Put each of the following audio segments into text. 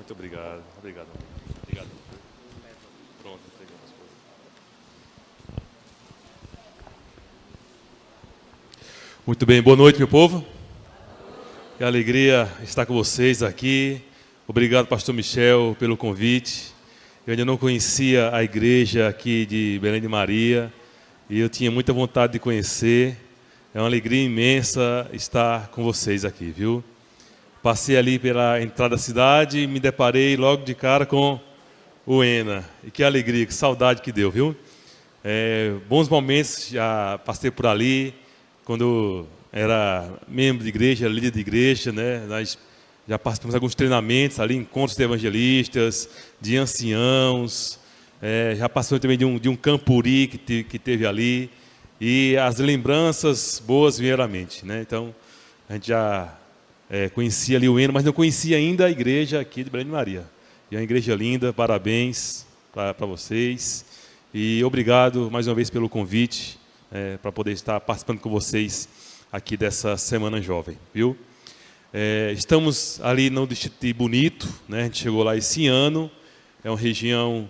Muito obrigado. Obrigado. Obrigado. Pronto, entreguei a esposa. Muito bem, boa noite, meu povo. Que alegria estar com vocês aqui. Obrigado, pastor Michel, pelo convite. Eu ainda não conhecia a igreja aqui de Belém de Maria e eu tinha muita vontade de conhecer. É uma alegria imensa estar com vocês aqui, viu? Passei ali pela entrada da cidade e me deparei logo de cara com o ENA. E que alegria, que saudade que deu, viu? Bons momentos, já passei por ali, quando era membro de igreja, líder de igreja, né? Nós já participamos de alguns treinamentos ali, encontros de evangelistas, de anciãos, já passamos também de um campuri que teve ali, e as lembranças boas vieram à mente, né? Então, a gente já conhecia ali o ENA, mas não conhecia ainda a igreja aqui de Belém de Maria. E é uma igreja linda, parabéns para vocês. E obrigado mais uma vez pelo convite, para poder estar participando com vocês aqui dessa Semana Jovem, viu? Estamos ali no distrito de Bonito, né? A gente chegou lá esse ano, é uma região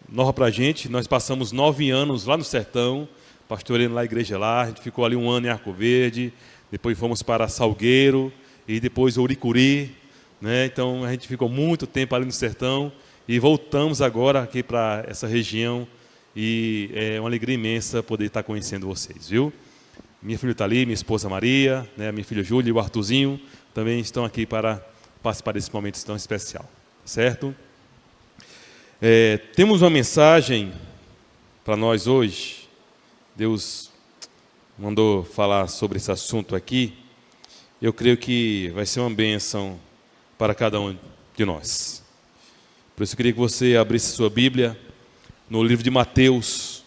nova para a gente. Nós passamos 9 anos lá no sertão, pastoreando lá a igreja lá. A gente ficou ali 1 ano em Arco Verde, depois fomos para Salgueiro e depois Uricuri, né? Então a gente ficou muito tempo ali no sertão e voltamos agora aqui para essa região e é uma alegria imensa poder estar conhecendo vocês, viu? Minha filha está ali, minha esposa Maria, né, minha filha Júlia e o Arthurzinho também estão aqui para participar desse momento tão especial, certo? Temos uma mensagem para nós hoje. Deus mandou falar sobre esse assunto aqui. Eu creio que vai ser uma bênção para cada um de nós. Por isso eu queria que você abrisse sua Bíblia no livro de Mateus,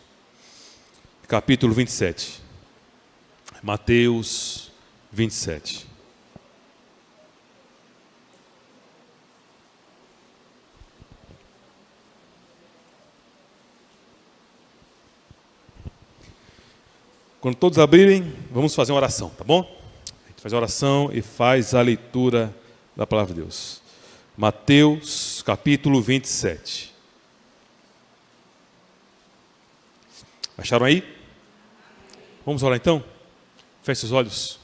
capítulo 27. Mateus 27. Quando todos abrirem, vamos fazer uma oração, tá bom? A gente faz a oração e faz a leitura da palavra de Deus. Mateus, capítulo 27. Acharam aí? Vamos orar então? Feche os olhos.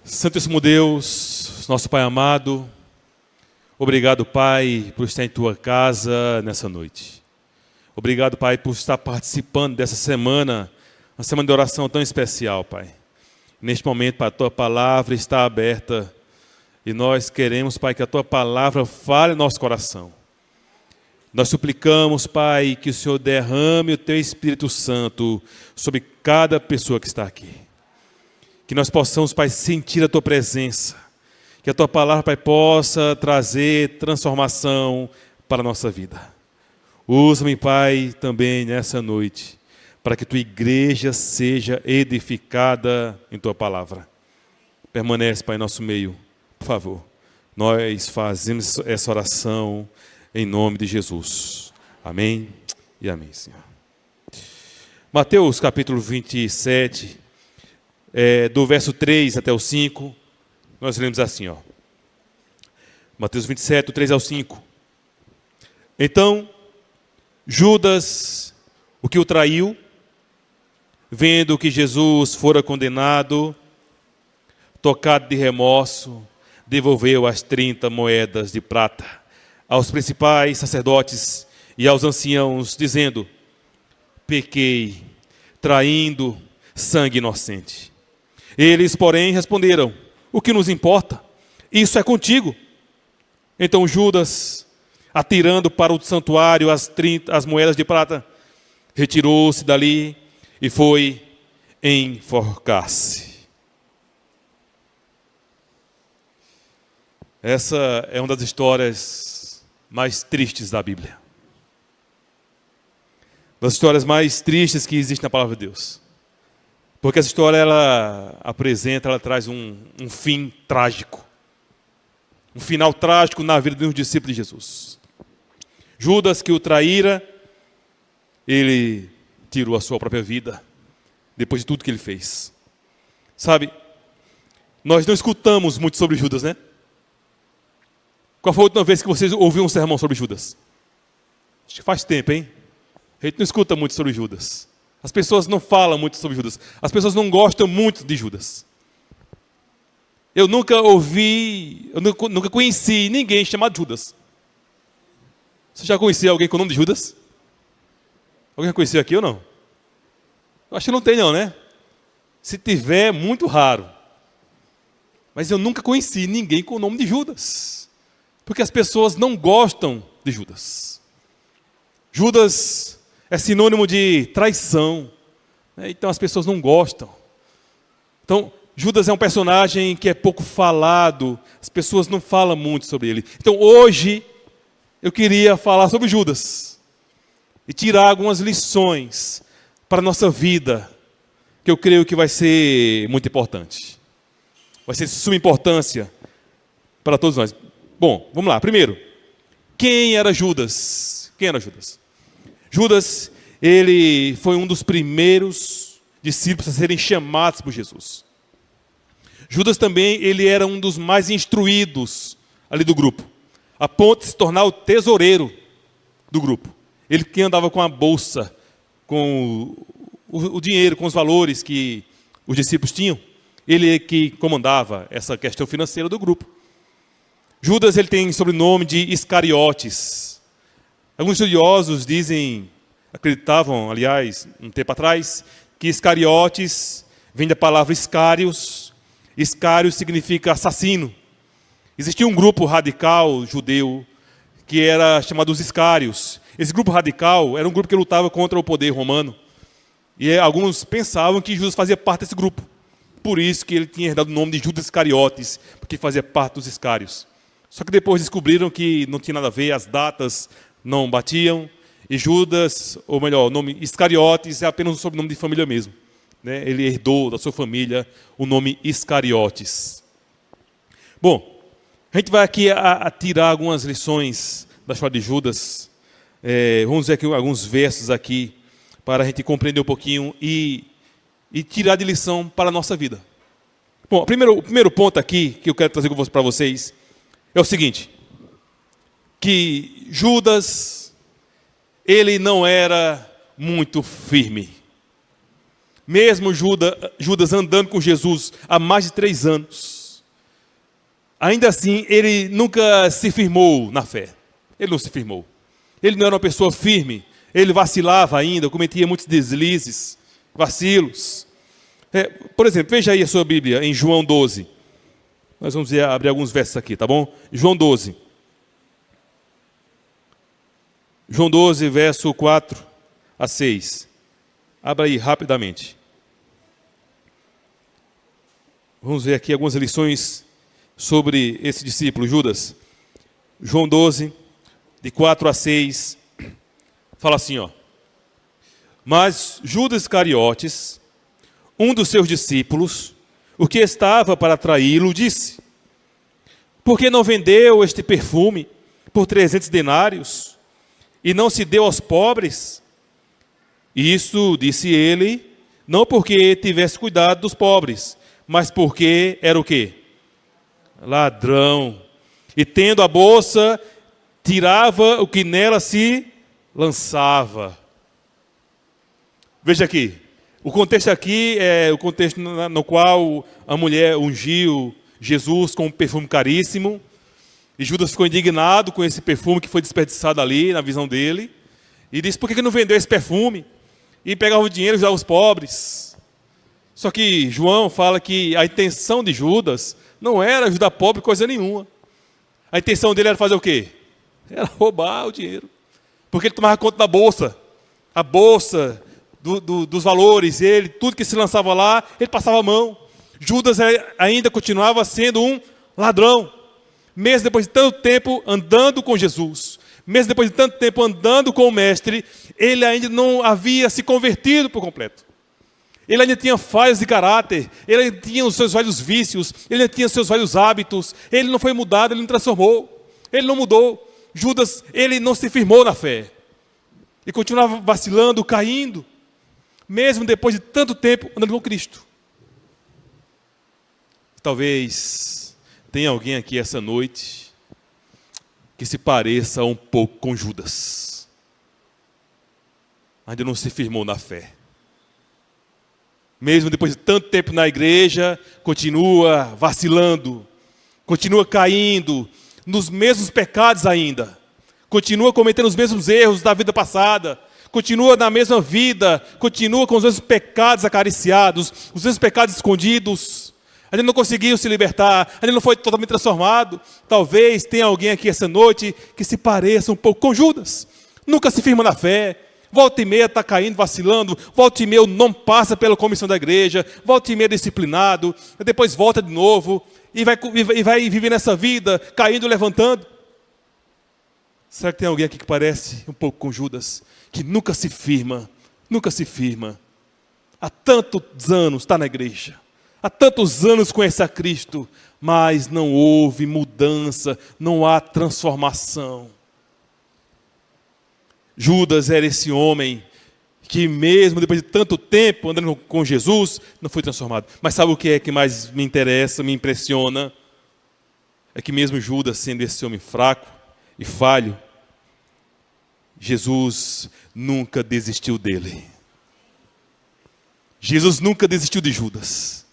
Santíssimo Deus, nosso Pai amado, obrigado, Pai, por estar em Tua casa nessa noite. Obrigado, Pai, por estar participando dessa semana, uma semana de oração tão especial, Pai. Neste momento, Pai, a Tua palavra está aberta e nós queremos, Pai, que a Tua palavra fale no nosso coração. Nós suplicamos, Pai, que o Senhor derrame o Teu Espírito Santo sobre cada pessoa que está aqui. Que nós possamos, Pai, sentir a Tua presença. Que a Tua palavra, Pai, possa trazer transformação para a nossa vida. Usa-me, Pai, também nessa noite, para que Tua igreja seja edificada em Tua palavra. Permanece, Pai, em nosso meio, por favor. Nós fazemos essa oração em nome de Jesus. Amém e amém, Senhor. Mateus capítulo 27, do verso 3 até o 5, nós lemos assim, ó. Mateus 27, do 3 ao 5. Então, Judas, o que o traiu, vendo que Jesus fora condenado, tocado de remorso, devolveu as 30 moedas de prata aos principais sacerdotes e aos anciãos, dizendo: pequei, traindo sangue inocente. Eles, porém, responderam: o que nos importa? Isso é contigo. Então Judas, atirando para o santuário as moedas de prata, retirou-se dali e foi enforcar-se. Essa é uma das histórias mais tristes da Bíblia. Das histórias mais tristes que existem na palavra de Deus. Porque essa história, ela traz um fim trágico. Um final trágico na vida de um discípulo de Jesus. Judas, que o traíra, ele tirou a sua própria vida, depois de tudo que ele fez. Sabe, nós não escutamos muito sobre Judas, né? Qual foi a última vez que vocês ouviram um sermão sobre Judas? Acho que faz tempo, hein? A gente não escuta muito sobre Judas. As pessoas não falam muito sobre Judas. As pessoas não gostam muito de Judas. Eu nunca conheci ninguém chamado Judas. Você já conhecia alguém com o nome de Judas? Alguém já conheceu aqui ou não? Eu acho que não tem não, né? Se tiver, é muito raro. Mas eu nunca conheci ninguém com o nome de Judas. Porque as pessoas não gostam de Judas. Judas é sinônimo de traição. Né? Então as pessoas não gostam. Então, Judas é um personagem que é pouco falado. As pessoas não falam muito sobre ele. Então, hoje, eu queria falar sobre Judas. E tirar algumas lições para a nossa vida. Que eu creio que vai ser muito importante. Vai ser de suma importância para todos nós. Bom, vamos lá. Primeiro, quem era Judas? Quem era Judas? Judas, ele foi um dos primeiros discípulos a serem chamados por Jesus. Judas também, ele era um dos mais instruídos ali do grupo, a ponto de se tornar o tesoureiro do grupo. Ele que andava com a bolsa, com o dinheiro, com os valores que os discípulos tinham. Ele que comandava essa questão financeira do grupo. Judas, ele tem sobrenome de Iscariotes. Alguns estudiosos acreditavam, aliás, um tempo atrás, que Iscariotes vem da palavra Iscarios. Iscarios significa assassino. Existia um grupo radical judeu que era chamado os Iscarios. Esse grupo radical era um grupo que lutava contra o poder romano. E alguns pensavam que Judas fazia parte desse grupo. Por isso que ele tinha herdado o nome de Judas Iscariotes, porque fazia parte dos Iscarios. Só que depois descobriram que não tinha nada a ver, as datas não batiam. E Judas, ou melhor, o nome Iscariotes é apenas um sobrenome de família mesmo. Né? Ele herdou da sua família o nome Iscariotes. Bom, a gente vai aqui a tirar algumas lições da história de Judas. Vamos ver aqui alguns versos aqui, para a gente compreender um pouquinho e tirar de lição para a nossa vida. Bom, o primeiro ponto aqui que eu quero trazer para vocês é o seguinte, que Judas, ele não era muito firme. Mesmo Judas andando com Jesus há mais de 3 anos, ainda assim ele nunca se firmou na fé. Ele não se firmou. Ele não era uma pessoa firme. Ele vacilava ainda, cometia muitos deslizes, vacilos. Por exemplo, veja aí a sua Bíblia em João 12. Nós vamos abrir alguns versos aqui, tá bom? João 12. João 12, verso 4 a 6. Abra aí rapidamente. Vamos ver aqui algumas lições sobre esse discípulo, Judas. João 12, de 4 a 6. Fala assim, ó. Mas Judas Iscariotes, um dos seus discípulos, o que estava para traí-lo, disse: por que não vendeu este perfume por 300 denários e não se deu aos pobres? Isso disse ele, não porque tivesse cuidado dos pobres, mas porque era o quê? Ladrão. E tendo a bolsa, tirava o que nela se lançava. Veja aqui. O contexto aqui é o contexto no qual a mulher ungiu Jesus com um perfume caríssimo. E Judas ficou indignado com esse perfume que foi desperdiçado ali, na visão dele. E disse, por que não vendeu esse perfume? E pegava o dinheiro e dava aos pobres. Só que João fala que a intenção de Judas não era ajudar pobre coisa nenhuma. A intenção dele era fazer o quê? Era roubar o dinheiro. Porque ele tomava conta da bolsa. A bolsa dos valores, tudo que se lançava lá, ele passava a mão. Judas ainda continuava sendo um ladrão. Mesmo depois de tanto tempo andando com Jesus, mesmo depois de tanto tempo andando com o Mestre, ele ainda não havia se convertido por completo. Ele ainda tinha falhas de caráter, ele ainda tinha os seus velhos vícios, ele ainda tinha os seus velhos hábitos, ele não foi mudado, ele não transformou, ele não mudou. Judas, ele não se firmou na fé. E continuava vacilando, caindo, mesmo depois de tanto tempo andando com Cristo. Talvez tenha alguém aqui essa noite que se pareça um pouco com Judas. Ainda não se firmou na fé. Mesmo depois de tanto tempo na igreja, continua vacilando, continua caindo nos mesmos pecados ainda, continua cometendo os mesmos erros da vida passada, continua na mesma vida, continua com os mesmos pecados acariciados, os mesmos pecados escondidos, ainda não conseguiu se libertar, ainda não foi totalmente transformado. Talvez tenha alguém aqui essa noite que se pareça um pouco com Judas, nunca se firma na fé, volta e meia está caindo, vacilando, volta e meia não passa pela comissão da igreja, volta e meia disciplinado, depois volta de novo, e vai viver nessa vida, caindo e levantando. Será que tem alguém aqui que parece um pouco com Judas, que nunca se firma, há tantos anos está na igreja, há tantos anos conhece a Cristo, mas não houve mudança, não há transformação? Judas era esse homem que mesmo depois de tanto tempo andando com Jesus, não foi transformado. Mas sabe o que é que mais me interessa, me impressiona? É que mesmo Judas sendo esse homem fraco e falho, Jesus nunca desistiu dele. Jesus nunca desistiu de Judas.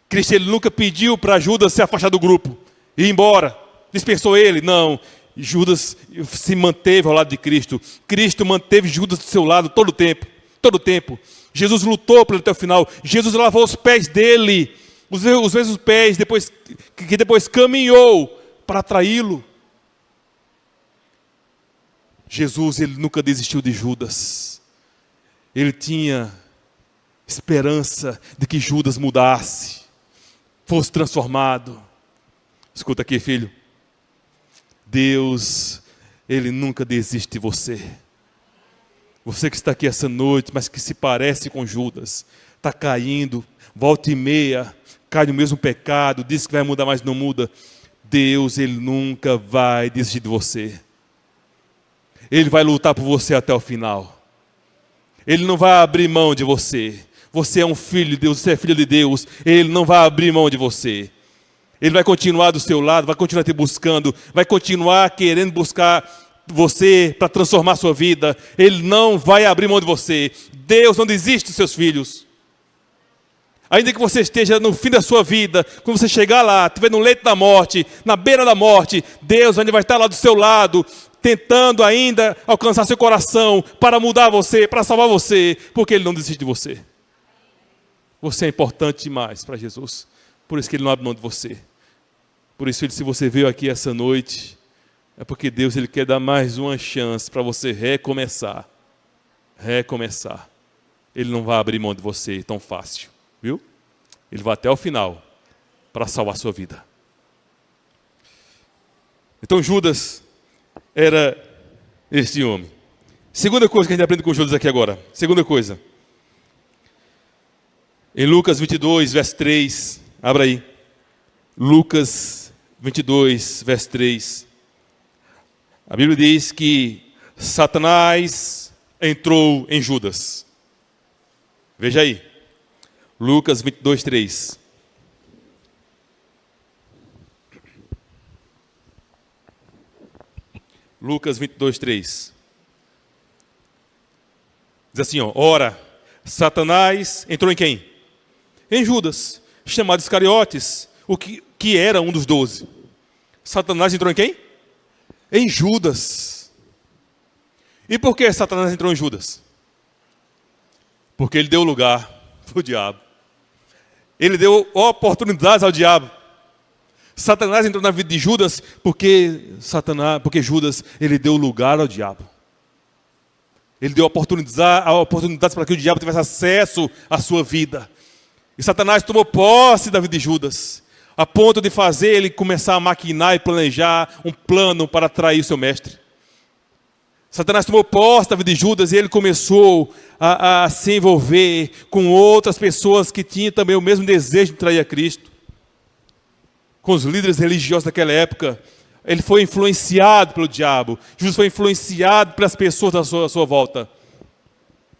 Cristo, ele nunca pediu para Judas se afastar do grupo, ir embora, dispensou ele, não. Judas se manteve ao lado de Cristo. Cristo manteve Judas do seu lado todo o tempo. Todo o tempo. Jesus lutou por ele até o final. Jesus lavou os pés dele. Os mesmos pés que depois caminhou para traí-lo. Jesus, ele nunca desistiu de Judas. Ele tinha esperança de que Judas mudasse, fosse transformado. Escuta aqui, filho. Deus, ele nunca desiste de você. Você que está aqui essa noite, mas que se parece com Judas, está caindo, volta e meia, cai no mesmo pecado, diz que vai mudar, mas não muda. Deus, ele nunca vai desistir de você. Ele vai lutar por você até o final. Ele não vai abrir mão de você. Você é um filho de Deus, você é filho de Deus. Ele não vai abrir mão de você. Ele vai continuar do seu lado, vai continuar te buscando, vai continuar querendo buscar você para transformar a sua vida. Ele não vai abrir mão de você. Deus não desiste dos seus filhos. Ainda que você esteja no fim da sua vida, quando você chegar lá, estiver no leito da morte, na beira da morte, Deus ainda vai estar lá do seu lado, tentando ainda alcançar seu coração para mudar você, para salvar você, porque Ele não desiste de você. Você é importante demais para Jesus. Por isso que Ele não abre mão de você. Por isso, se você veio aqui essa noite, é porque Deus, ele quer dar mais uma chance para você recomeçar. Recomeçar. Ele não vai abrir mão de você tão fácil, viu? Ele vai até o final para salvar a sua vida. Então Judas era este homem. Segunda coisa que a gente aprende com Judas aqui agora. Segunda coisa. Em Lucas 22, verso 3. Abra aí. Lucas 22, verso 3. A Bíblia diz que Satanás entrou em Judas. Veja aí. Lucas 22, 3. Lucas 22, 3. Diz assim, ó. Ora, Satanás entrou em quem? Em Judas, chamado Iscariotes, o que era um dos 12. Satanás entrou em quem? Em Judas. E por que Satanás entrou em Judas? Porque ele deu lugar para o diabo. Ele deu oportunidades ao diabo. Satanás entrou na vida de Judas porque Judas, ele deu lugar ao diabo. Ele deu oportunidades para que o diabo tivesse acesso à sua vida. E Satanás tomou posse da vida de Judas, a ponto de fazer ele começar a maquinar e planejar um plano para trair seu mestre. Satanás tomou posse da vida de Judas e ele começou a se envolver com outras pessoas que tinham também o mesmo desejo de trair a Cristo. Com os líderes religiosos daquela época, ele foi influenciado pelo diabo. Judas foi influenciado pelas pessoas à sua volta.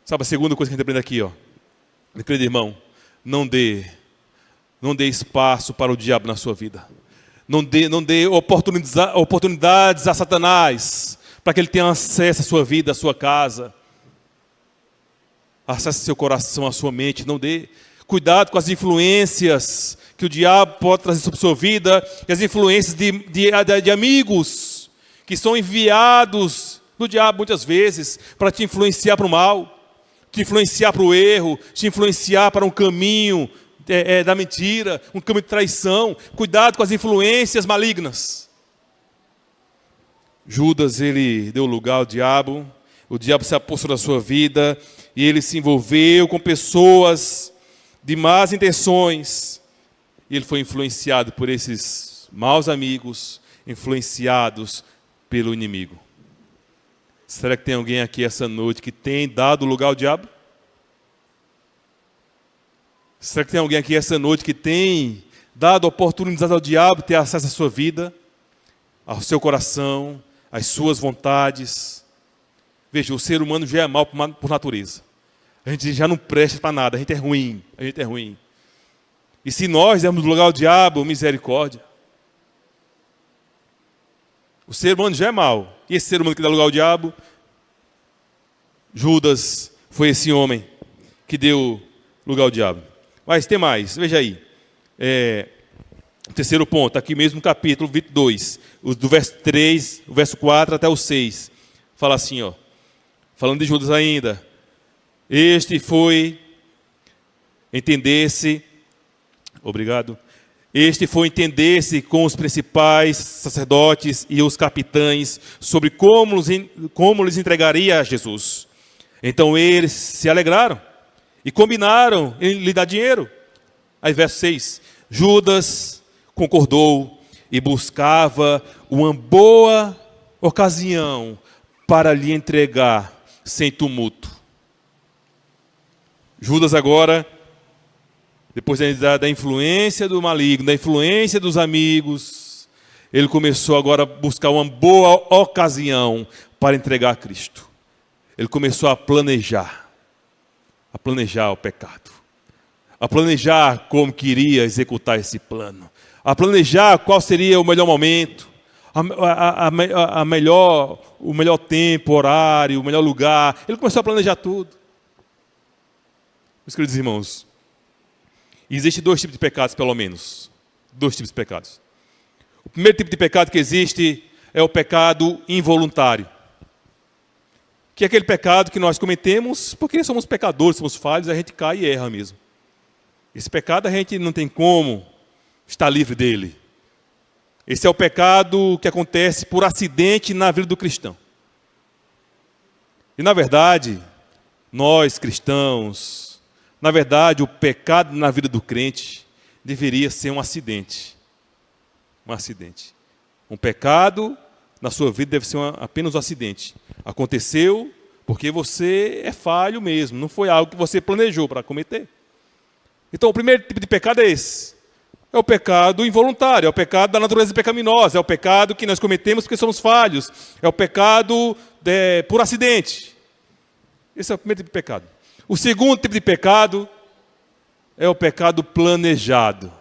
Sabe a segunda coisa que a gente aprende aqui, ó? Meu querido irmão, não dê espaço para o diabo na sua vida. Não dê oportunidades a Satanás para que ele tenha acesso à sua vida, à sua casa, acesso ao seu coração, à sua mente. Não dê. Cuidado com as influências que o diabo pode trazer sobre a sua vida, e as influências de amigos que são enviados do diabo muitas vezes para te influenciar para o mal, te influenciar para o erro, te influenciar para um caminho da mentira, um caminho de traição. Cuidado com as influências malignas. Judas, ele deu lugar ao diabo, o diabo se apossou da sua vida, e ele se envolveu com pessoas de más intenções, e ele foi influenciado por esses maus amigos, influenciados pelo inimigo. Será que tem alguém aqui essa noite que tem dado lugar ao diabo? Será que tem alguém aqui essa noite que tem dado oportunidade ao diabo ter acesso à sua vida, ao seu coração, às suas vontades? Veja, o ser humano já é mau por natureza. A gente já não presta para nada, a gente é ruim. E se nós demos lugar ao diabo, misericórdia. O ser humano já é mau. E esse ser humano que dá lugar ao diabo? Judas foi esse homem que deu lugar ao diabo. Mas tem mais, veja aí. O terceiro ponto, aqui mesmo no capítulo 22, do verso 3, o verso 4 até o 6. Fala assim, ó, falando de Judas ainda. Este foi entender-se com os principais sacerdotes e os capitães sobre como lhes entregaria a Jesus. Então eles se alegraram e combinaram em lhe dar dinheiro. Aí verso 6, Judas concordou e buscava uma boa ocasião para lhe entregar sem tumulto. Judas agora, depois da influência do maligno, da influência dos amigos, ele começou agora a buscar uma boa ocasião para entregar a Cristo. Ele começou a planejar o pecado, a planejar como queria executar esse plano, a planejar qual seria o melhor momento, o melhor tempo, horário, o melhor lugar. Ele começou a planejar tudo. Meus queridos irmãos, existem dois tipos de pecados, pelo menos. Dois tipos de pecados. O primeiro tipo de pecado que existe é o pecado involuntário. Que é aquele pecado que nós cometemos porque somos pecadores, somos falhos, a gente cai e erra mesmo. Esse pecado a gente não tem como estar livre dele. Esse é o pecado que acontece por acidente na vida do cristão. E na verdade, nós cristãos, o pecado na vida do crente deveria ser um acidente. Um acidente. Um pecado na sua vida deve ser apenas um acidente. Aconteceu porque você é falho mesmo, não foi algo que você planejou para cometer. Então o primeiro tipo de pecado é esse. É o pecado involuntário, é o pecado da natureza pecaminosa, é o pecado que nós cometemos porque somos falhos, é o pecado por acidente. Esse é o primeiro tipo de pecado. O segundo tipo de pecado é o pecado planejado.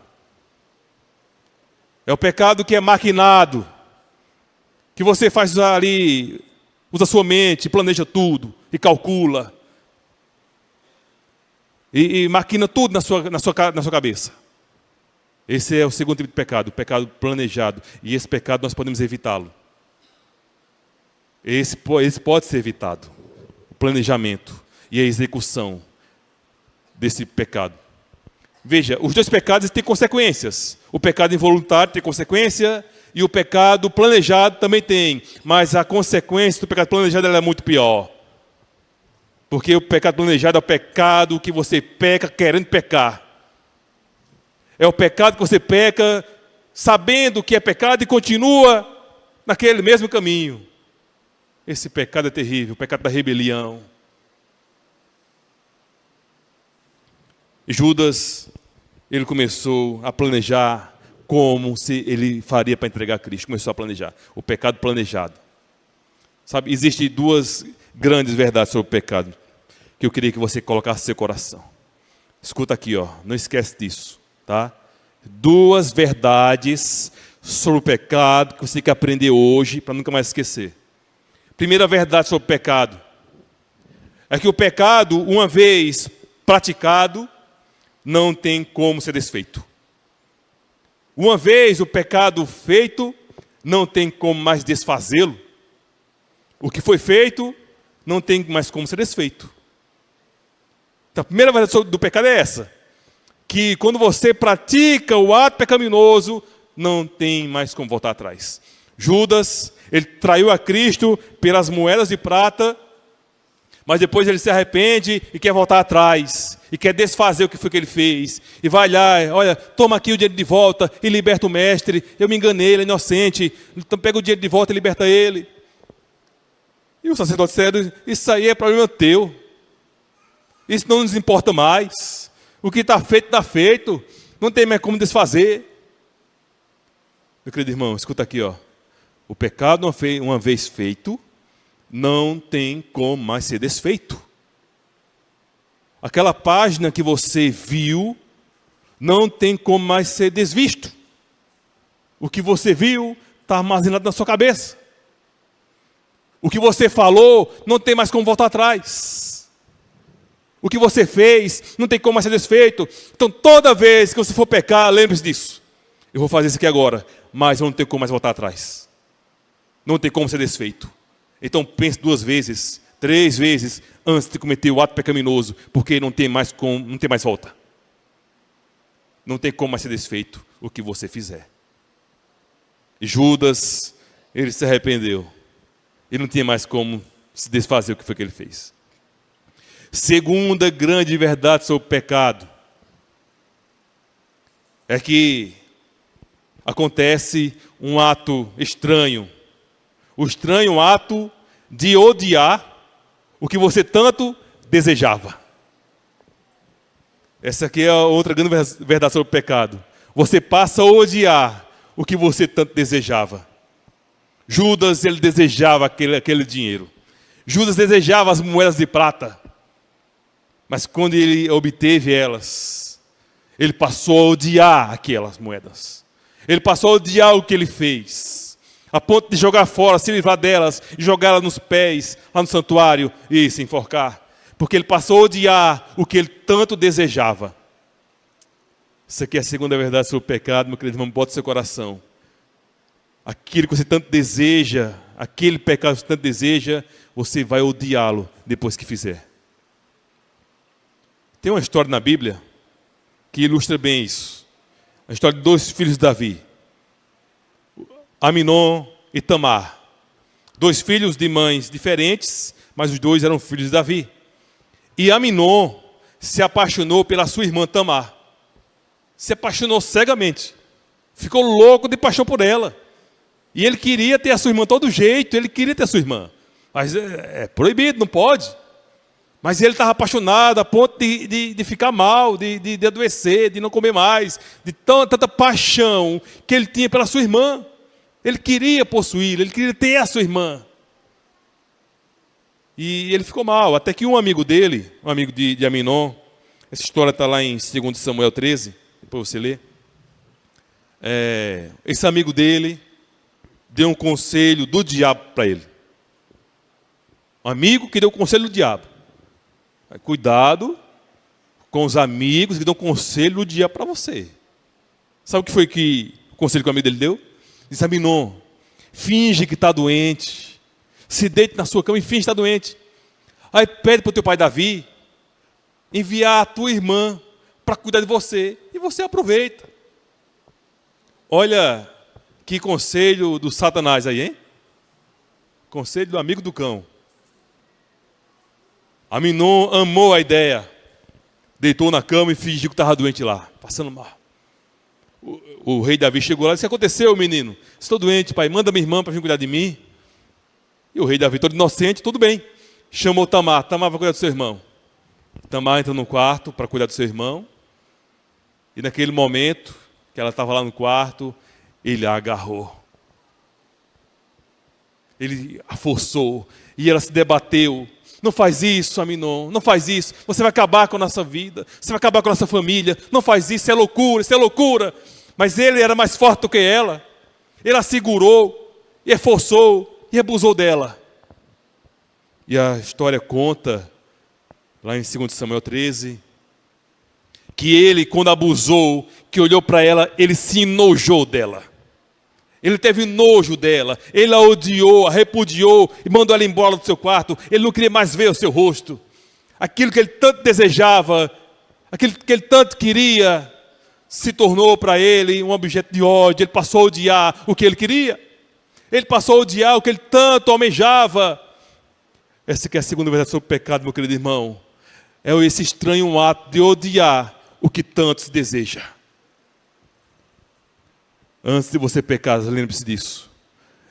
É o pecado que é maquinado, que você faz ali, usa sua mente, planeja tudo e calcula. E maquina tudo na sua cabeça. Esse é o segundo tipo de pecado, o pecado planejado. E esse pecado nós podemos evitá-lo. Esse pode ser evitado. O planejamento e a execução desse pecado. Veja, os dois pecados têm consequências. O pecado involuntário tem consequência e o pecado planejado também tem. Mas a consequência do pecado planejado é muito pior. Porque o pecado planejado é o pecado que você peca querendo pecar. É o pecado que você peca sabendo que é pecado e continua naquele mesmo caminho. Esse pecado é terrível, o pecado da rebelião. Judas, ele começou a planejar como se ele faria para entregar a Cristo. Começou a planejar. O pecado planejado. Sabe, existem duas grandes verdades sobre o pecado que eu queria que você colocasse no seu coração. Escuta aqui, ó, não esquece disso, tá? Duas verdades sobre o pecado que você tem que aprender hoje para nunca mais esquecer. Primeira verdade sobre o pecado é que o pecado, uma vez praticado, não tem como ser desfeito. Uma vez o pecado feito, não tem como mais desfazê-lo. O que foi feito, não tem mais como ser desfeito. Então, a primeira verdade do pecado é essa. Que quando você pratica o ato pecaminoso, não tem mais como voltar atrás. Judas, ele traiu a Cristo pelas moedas de prata, mas depois ele se arrepende e quer voltar atrás, e quer desfazer o que foi que ele fez, e vai lá, olha, toma aqui o dinheiro de volta e liberta o mestre, eu me enganei, ele é inocente, então pega o dinheiro de volta e liberta ele. E o sacerdote disseram, isso aí é problema teu, isso não nos importa mais, o que está feito, não tem mais como desfazer. Meu querido irmão, escuta aqui, ó. O pecado uma vez feito, não tem como mais ser desfeito. Aquela página que você viu, não tem como mais ser desvisto. O que você viu, está armazenado na sua cabeça. O que você falou, não tem mais como voltar atrás. O que você fez, não tem como mais ser desfeito. Então, toda vez que você for pecar, lembre-se disso. Eu vou fazer isso aqui agora, mas eu não tenho como mais voltar atrás. Não tem como ser desfeito. Então pense 2 vezes, 3 vezes, antes de cometer o ato pecaminoso, porque não tem mais volta. Não tem como mais ser desfeito o que você fizer. E Judas, ele se arrependeu. E não tinha mais como se desfazer o que foi que ele fez. Segunda grande verdade sobre o pecado é que acontece um ato estranho. O estranho ato de odiar o que você tanto desejava. Essa aqui é a outra grande verdade sobre o pecado. Você passa a odiar o que você tanto desejava. Judas, ele desejava aquele dinheiro. Judas desejava as moedas de prata. Mas quando ele obteve elas, ele passou a odiar aquelas moedas. Ele passou a odiar o que ele fez. A ponto de jogar fora, se livrar delas e jogá-las nos pés, lá no santuário e se enforcar. Porque ele passou a odiar o que ele tanto desejava. Isso aqui é a segunda verdade sobre o pecado, meu querido irmão, bota seu coração. Aquilo que você tanto deseja, aquele pecado que você tanto deseja, você vai odiá-lo depois que fizer. Tem uma história na Bíblia que ilustra bem isso. A história de 2 filhos de Davi. Aminon e Tamar. 2 filhos de mães diferentes, mas os 2 eram filhos de Davi. E Aminon se apaixonou pela sua irmã Tamar. Se apaixonou cegamente. Ficou louco de paixão por ela. E ele queria ter a sua irmã de todo jeito, ele queria ter a sua irmã. Mas é proibido, não pode. Mas ele estava apaixonado a ponto de ficar mal, de adoecer, de não comer mais, de tanta paixão que ele tinha pela sua irmã. Ele queria possuí-la, ele queria ter a sua irmã. E ele ficou mal, até que um amigo dele, um amigo de Aminon, essa história está lá em 2 Samuel 13, depois você lê. Esse amigo dele deu um conselho do diabo para ele. Um amigo que deu o conselho do diabo. Cuidado com os amigos que dão conselho do diabo para você. Sabe o que foi o conselho que o amigo dele deu? Disse: Aminon, finge que está doente. Se deite na sua cama e finge que está doente. Aí pede para o teu pai Davi enviar a tua irmã para cuidar de você. E você aproveita. Olha que conselho do Satanás aí, hein? Conselho do amigo do cão. Aminon amou a ideia. Deitou na cama e fingiu que estava doente lá, passando mal. O rei Davi chegou lá e disse: o que aconteceu, menino? Estou doente, pai, manda minha irmã para vir cuidar de mim. E o rei Davi, todo inocente, tudo bem. Chamou Tamar. Tamar vai cuidar do seu irmão. Tamar entra no quarto para cuidar do seu irmão. E naquele momento que ela estava lá no quarto, ele a agarrou. Ele a forçou. E ela se debateu. Não faz isso, Aminon, não faz isso. Você vai acabar com a nossa vida. Você vai acabar com a nossa família. Não faz isso, isso é loucura, isso é loucura. Mas ele era mais forte do que ela. Ele a segurou, e forçou, e abusou dela. E a história conta, lá em 2 Samuel 13, que ele, quando abusou, que olhou para ela, ele se enojou dela. Ele teve nojo dela, ele a odiou, a repudiou e mandou ela embora do seu quarto. Ele não queria mais ver o seu rosto. Aquilo que ele tanto desejava, aquilo que ele tanto queria, se tornou para ele um objeto de ódio. Ele passou a odiar o que ele queria. Ele passou a odiar o que ele tanto almejava. Essa que é a segunda verdade sobre o pecado, meu querido irmão. É esse estranho ato de odiar o que tanto se deseja. Antes de você pecar, lembre-se disso.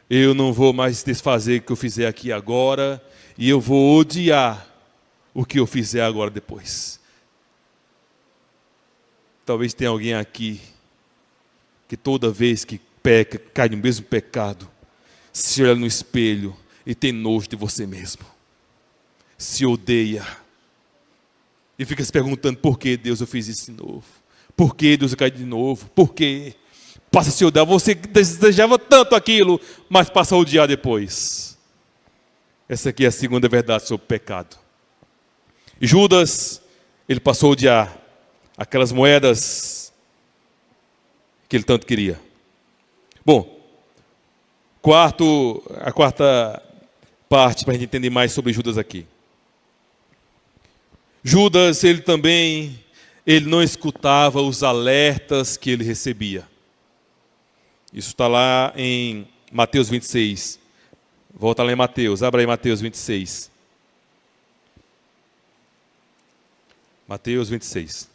Eu não vou mais desfazer o que eu fizer aqui agora, e eu vou odiar o que eu fizer agora depois. Talvez tenha alguém aqui que toda vez que peca, cai no mesmo pecado, se olha no espelho e tem nojo de você mesmo. Se odeia. E fica se perguntando, por que Deus eu fiz isso de novo? Por que Deus eu caí de novo? Por quê? Passa a se odiar. Você desejava tanto aquilo, mas passa a odiar depois. Essa aqui é a segunda verdade sobre o pecado. E Judas, ele passou a odiar aquelas moedas que ele tanto queria. Bom, a quarta parte para a gente entender mais sobre Judas aqui. Judas, ele não escutava os alertas que ele recebia. Isso está lá em Mateus 26. Volta lá em Mateus, abra aí Mateus 26. Mateus 26.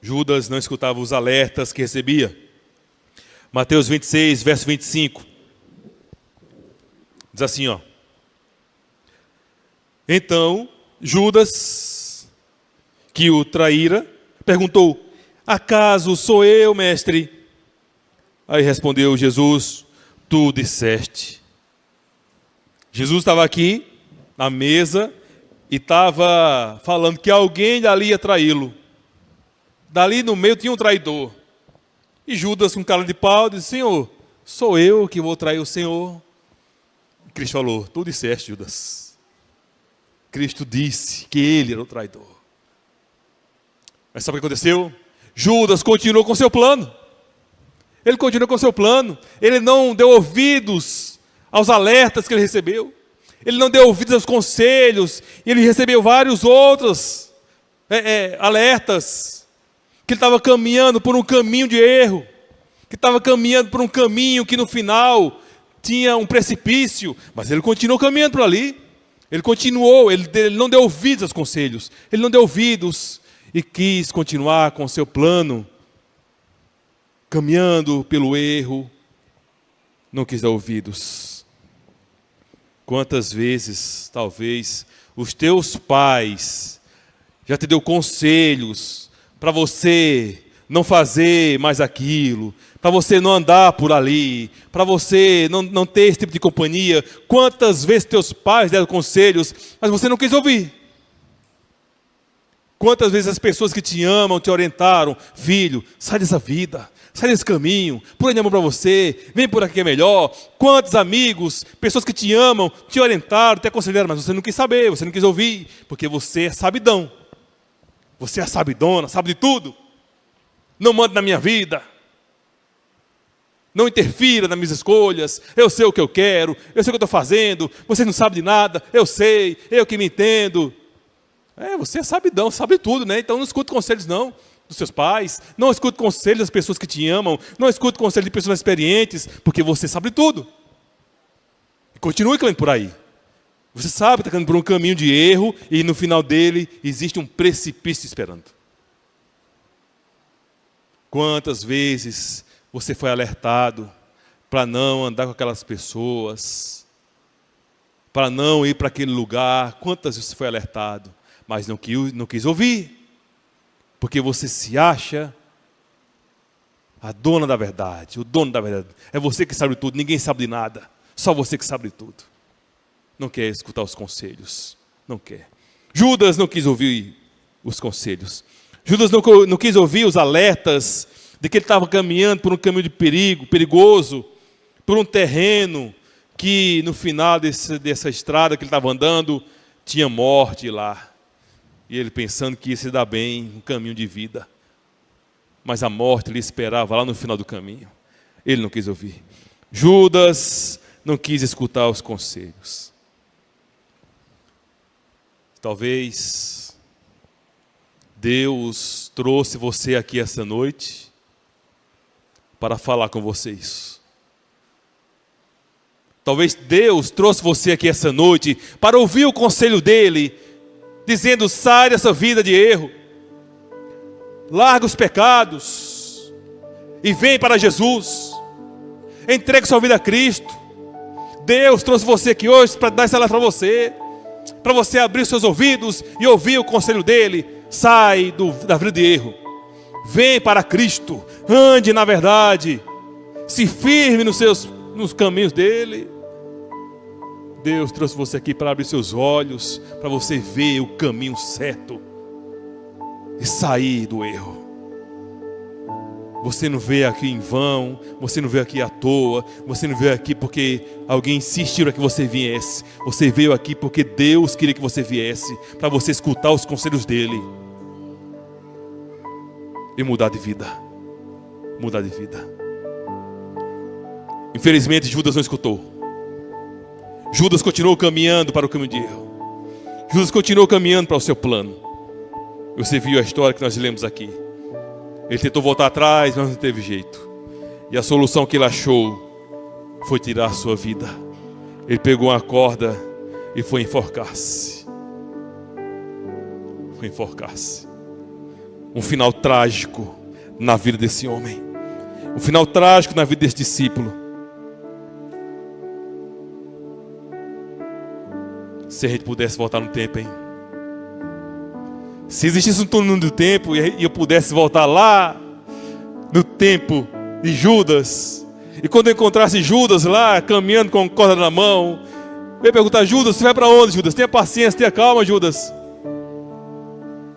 Judas não escutava os alertas que recebia. Mateus 26, verso 25. Diz assim, ó. Então, Judas, que o traíra, perguntou, acaso sou eu, mestre? Aí respondeu Jesus, tu disseste. Jesus estava aqui, na mesa, e estava falando que alguém dali ia traí-lo. Dali no meio tinha um traidor. E Judas, com cara de pau, disse, Senhor, sou eu que vou trair o Senhor. E Cristo falou, tu disseste, Judas. Cristo disse que ele era o traidor. Mas sabe o que aconteceu? Judas continuou com seu plano. Ele continuou com seu plano. Ele não deu ouvidos aos alertas que ele recebeu. Ele não deu ouvidos aos conselhos. Ele recebeu vários outros alertas. Que ele estava caminhando por um caminho de erro. Que estava caminhando por um caminho que no final tinha um precipício. Mas ele continuou caminhando por ali. Ele continuou, ele não deu ouvidos aos conselhos. Ele não deu ouvidos e quis continuar com o seu plano. Caminhando pelo erro. Não quis dar ouvidos. Quantas vezes, talvez, os teus pais já te deu conselhos para você não fazer mais aquilo, para você não andar por ali, para você não ter esse tipo de companhia. Quantas vezes teus pais deram conselhos, mas você não quis ouvir? Quantas vezes as pessoas que te amam te orientaram, filho, sai dessa vida, sai desse caminho, por aí amor para você, vem por aqui que é melhor. Quantos amigos, pessoas que te amam, te orientaram, te aconselharam, mas você não quis saber, você não quis ouvir, porque você é sabidão. Você é sabidona, sabe de tudo. Não manda na minha vida. Não interfira nas minhas escolhas. Eu sei o que eu quero. Eu sei o que eu estou fazendo. Você não sabe de nada. Eu sei. Eu que me entendo. Você é sabidão, sabe tudo, né? Então não escute conselhos não dos seus pais. Não escute conselhos das pessoas que te amam. Não escute conselhos de pessoas experientes. Porque você sabe tudo. Continue caminhando por aí. Você sabe que está caminhando por um caminho de erro. E no final dele existe um precipício esperando. Quantas vezes você foi alertado para não andar com aquelas pessoas, para não ir para aquele lugar? Quantas vezes você foi alertado, mas não quis ouvir, porque você se acha a dona da verdade, o dono da verdade. É você que sabe tudo, ninguém sabe de nada, só você que sabe de tudo. Não quer escutar os conselhos, não quer. Judas não quis ouvir os conselhos. Judas não quis ouvir os alertas de que ele estava caminhando por um caminho de perigo, perigoso, por um terreno que no final dessa estrada que ele estava andando, tinha morte lá. E ele pensando que ia se dar bem, um caminho de vida. Mas a morte lhe esperava lá no final do caminho. Ele não quis ouvir. Judas não quis escutar os conselhos. Talvez Deus trouxe você aqui essa noite para falar com vocês. Talvez Deus trouxe você aqui essa noite para ouvir o conselho dele, dizendo: sai dessa vida de erro, larga os pecados e vem para Jesus, entregue sua vida a Cristo. Deus trouxe você aqui hoje para dar essa palavra para você abrir seus ouvidos e ouvir o conselho dele. Sai da vida de erro, vem para Cristo, ande na verdade, se firme nos caminhos dele. Deus trouxe você aqui para abrir seus olhos, para você ver o caminho certo e sair do erro. Você não veio aqui em vão, você não veio aqui à toa, você não veio aqui porque alguém insistiu para que você viesse. Você veio aqui porque Deus queria que você viesse, para você escutar os conselhos dele e mudar de vida. Mudar de vida. Infelizmente Judas não escutou. Judas continuou caminhando para o caminho de erro. Judas continuou caminhando para o seu plano. Você viu a história que nós lemos aqui. Ele tentou voltar atrás, mas não teve jeito. E a solução que ele achou foi tirar a sua vida. Ele pegou uma corda e foi enforcar-se. Foi enforcar-se. Um final trágico na vida desse homem. Um final trágico na vida desse discípulo. Se a gente pudesse voltar no tempo, hein? Se existisse um túnel do tempo e eu pudesse voltar lá no tempo de Judas, e quando eu encontrasse Judas lá, caminhando com corda na mão, eu ia perguntar: Judas, você vai para onde, Judas? Tenha paciência, tenha calma, Judas.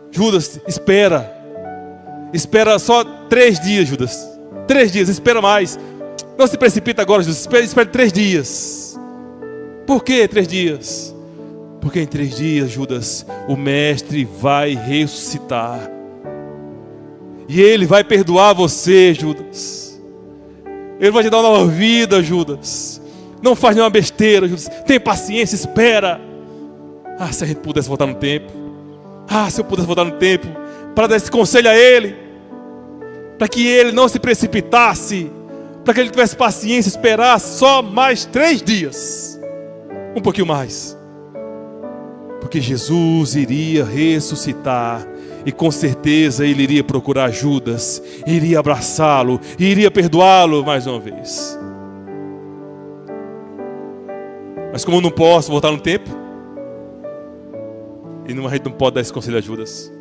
Judas, espera. Espera só 3 dias, Judas. 3 dias, espera mais. Não se precipita agora, Judas. Espere 3 dias. Por que 3 dias? Porque em 3 dias, Judas, o mestre vai ressuscitar. E ele vai perdoar você, Judas. Ele vai te dar uma nova vida, Judas. Não faz nenhuma besteira, Judas. Tem paciência, espera. Ah, se a gente pudesse voltar no tempo. Ah, se eu pudesse voltar no tempo para dar esse conselho a ele, para que ele não se precipitasse, para que ele tivesse paciência, esperar só mais 3 dias. Um pouquinho mais. Porque Jesus iria ressuscitar e com certeza ele iria procurar Judas, iria abraçá-lo, iria perdoá-lo mais uma vez. Mas como eu não posso voltar no tempo, e a gente não pode dar esse conselho a Judas,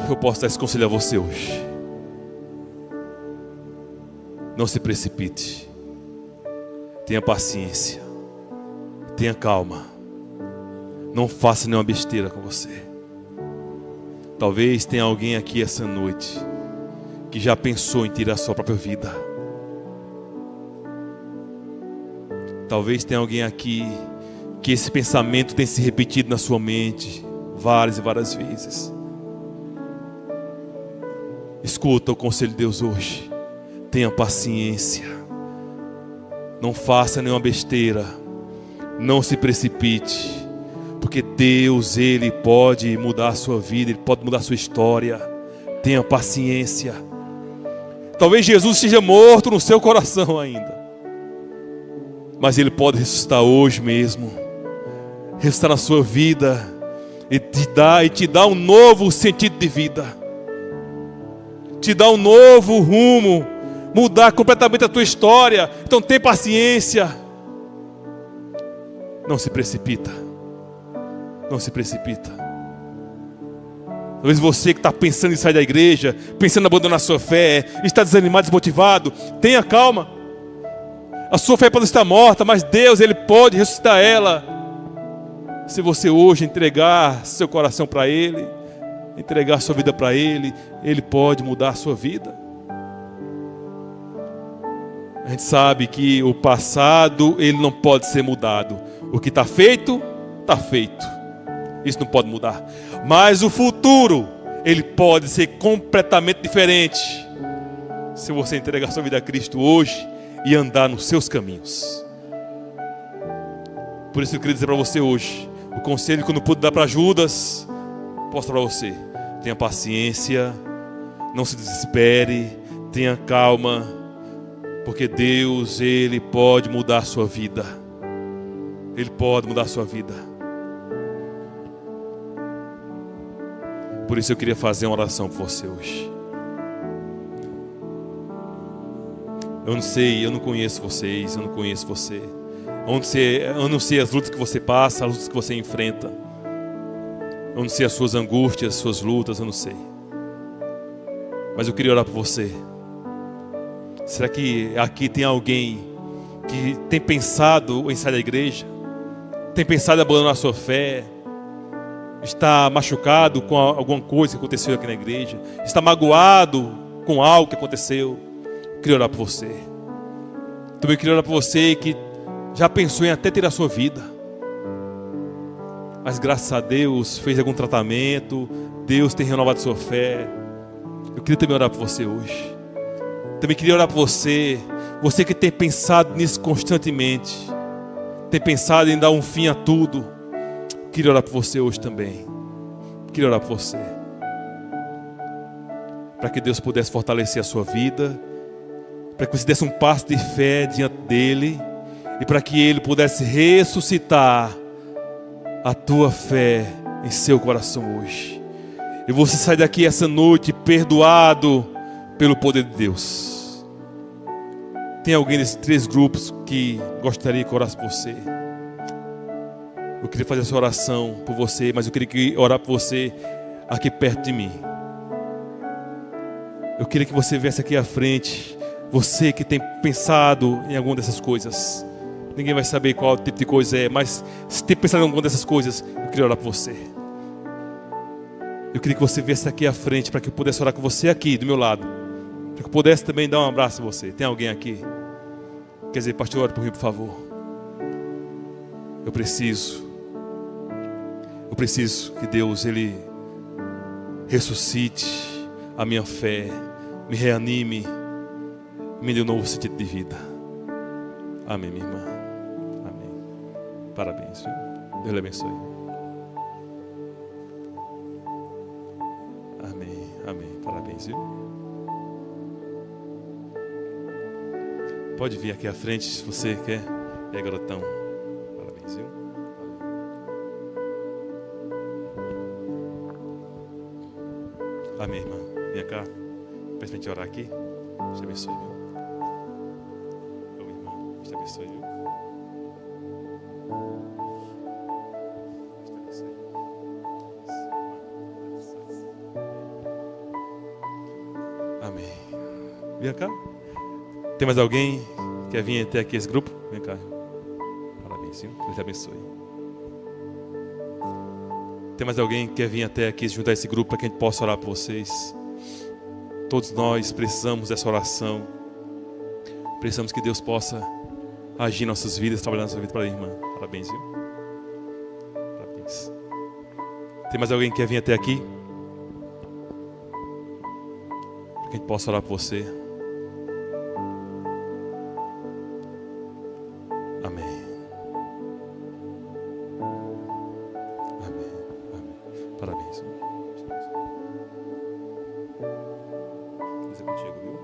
eu posso dar esse conselho a você hoje. Não se precipite, tenha paciência, tenha calma. Não faça nenhuma besteira com você. Talvez tenha alguém aqui essa noite que já pensou em tirar a sua própria vida. Talvez tenha alguém aqui que esse pensamento tem se repetido na sua mente várias e várias vezes. Escuta o conselho de Deus hoje. Tenha paciência. Não faça nenhuma besteira. Não se precipite. Porque Deus, Ele pode mudar a sua vida, Ele pode mudar a sua história. Tenha paciência. Talvez Jesus esteja morto no seu coração ainda, mas Ele pode ressuscitar hoje mesmo. Ressuscitar na sua vida e te dar um novo sentido de vida. Te dar um novo rumo. Mudar completamente a tua história. Então tenha paciência. Não se precipita. Não se precipita. Talvez você que está pensando em sair da igreja, pensando em abandonar a sua fé, está desanimado, desmotivado, tenha calma. A sua fé pode estar morta, mas Deus, Ele pode ressuscitar ela. Se você hoje entregar seu coração para Ele, entregar sua vida para Ele, Ele pode mudar a sua vida. A gente sabe que o passado, ele não pode ser mudado. O que está feito, está feito. Isso não pode mudar. Mas o futuro, ele pode ser completamente diferente. Se você entregar sua vida a Cristo hoje e andar nos seus caminhos. Por isso eu queria dizer para você hoje, o conselho que eu não pude dar para Judas, posso dar para você. Tenha paciência, não se desespere, tenha calma, porque Deus, Ele pode mudar a sua vida. Ele pode mudar a sua vida. Por isso eu queria fazer uma oração por você hoje. Eu não sei, eu não conheço vocês, eu não conheço você. Eu não sei as lutas que você passa, as lutas que você enfrenta. Eu não sei as suas angústias, as suas lutas, eu não sei. Mas eu queria orar por você. Será que aqui tem alguém que tem pensado em sair da igreja? Tem pensado em abandonar a sua fé? Está machucado com alguma coisa que aconteceu aqui na igreja? Está magoado com algo que aconteceu? Eu queria orar por você. Também queria orar por você que já pensou em até ter a sua vida, mas graças a Deus fez algum tratamento, Deus tem renovado sua fé. Eu queria também orar por você hoje. Também queria orar por você, você que tem pensado nisso constantemente, tem pensado em dar um fim a tudo. Queria orar por você hoje também. Queria orar por você, para que Deus pudesse fortalecer a sua vida, para que você desse um passo de fé diante dEle, e para que Ele pudesse ressuscitar a tua fé em seu coração hoje. E você sai daqui essa noite perdoado pelo poder de Deus. Tem alguém desses 3 grupos que gostaria que orasse por você? Eu queria fazer essa oração por você, mas eu queria orar por você aqui perto de mim. Eu queria que você viesse aqui à frente. Você que tem pensado em alguma dessas coisas. Ninguém vai saber qual tipo de coisa é, mas se tem pensado em alguma dessas coisas, eu queria orar por você. Eu queria que você viesse aqui à frente para que eu pudesse orar com você aqui, do meu lado. Para que eu pudesse também dar um abraço a você. Tem alguém aqui? Quer dizer, pastor, ore por mim, por favor. Eu preciso que Deus, Ele ressuscite a minha fé, me reanime, me dê um novo sentido de vida. Amém, minha irmã. Amém. Parabéns, viu? Deus lhe abençoe. Amém, amém. Parabéns, viu? Pode vir aqui à frente se você quer. É, garotão. Parabéns, viu? Amém, irmã. Vem cá. Pra gente orar aqui. Deus te abençoe, viu? Ô, irmã. Deus te abençoe, viu? Deus te abençoe. Amém. Vem cá. Tem mais alguém que quer vir até aqui esse grupo? Vem cá. Parabéns, viu? Deus te abençoe. Tem mais alguém que quer vir até aqui se juntar a esse grupo para que a gente possa orar por vocês? Todos nós precisamos dessa oração. Precisamos que Deus possa agir em nossas vidas, trabalhar na nossa vida para a irmã. Parabéns, viu? Parabéns. Tem mais alguém que quer vir até aqui? Para que a gente possa orar por você. Amém. Amém. Amém. Parabéns. Deus é contigo, viu?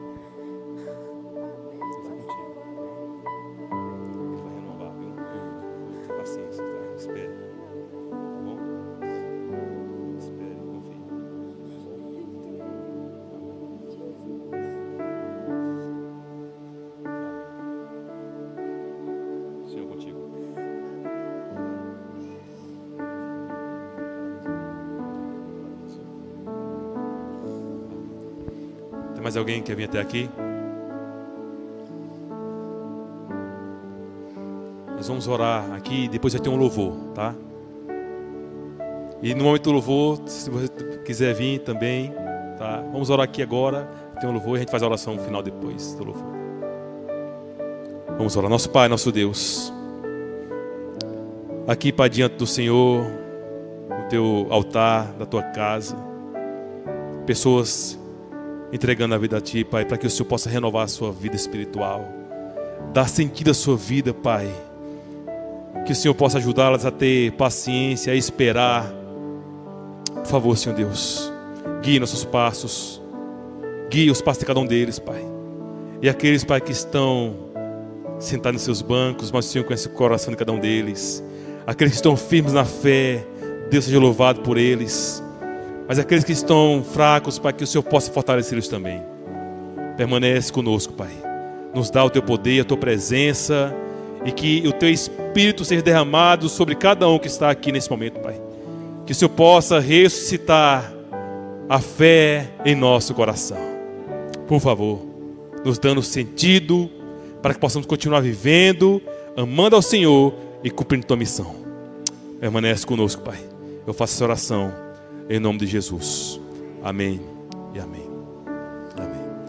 Deus é contigo. Ele vai renovar, viu? Tenha paciência, tá? Espere. Tá bom? Espere, confie. Senhor contigo. Tem mais alguém que quer vir até aqui? Nós vamos orar aqui e depois vai ter um louvor, tá? E no momento do louvor, se você quiser vir também, tá? Vamos orar aqui agora, tem um louvor e a gente faz a oração final depois do louvor. Vamos orar. Nosso Pai, nosso Deus, aqui, Pai, diante do Senhor, no teu altar, da tua casa, pessoas entregando a vida a Ti, Pai, para que o Senhor possa renovar a sua vida espiritual, dar sentido à sua vida, Pai, que o Senhor possa ajudá-las a ter paciência, a esperar. Por favor, Senhor Deus, guie nossos passos, guie os passos de cada um deles, Pai, e aqueles, Pai, que estão sentados nos seus bancos, mas o Senhor conhece o coração de cada um deles. Aqueles que estão firmes na fé, Deus seja louvado por eles. Mas aqueles que estão fracos, Pai, que o Senhor possa fortalecê-los também. Permanece conosco, Pai. Nos dá o Teu poder, a Tua presença, e que o Teu Espírito seja derramado sobre cada um que está aqui nesse momento, Pai. Que o Senhor possa ressuscitar a fé em nosso coração. Por favor, nos dando sentido, para que possamos continuar vivendo, amando ao Senhor e cumprindo Tua missão. Permanece conosco, Pai. Eu faço essa oração em nome de Jesus. Amém e amém.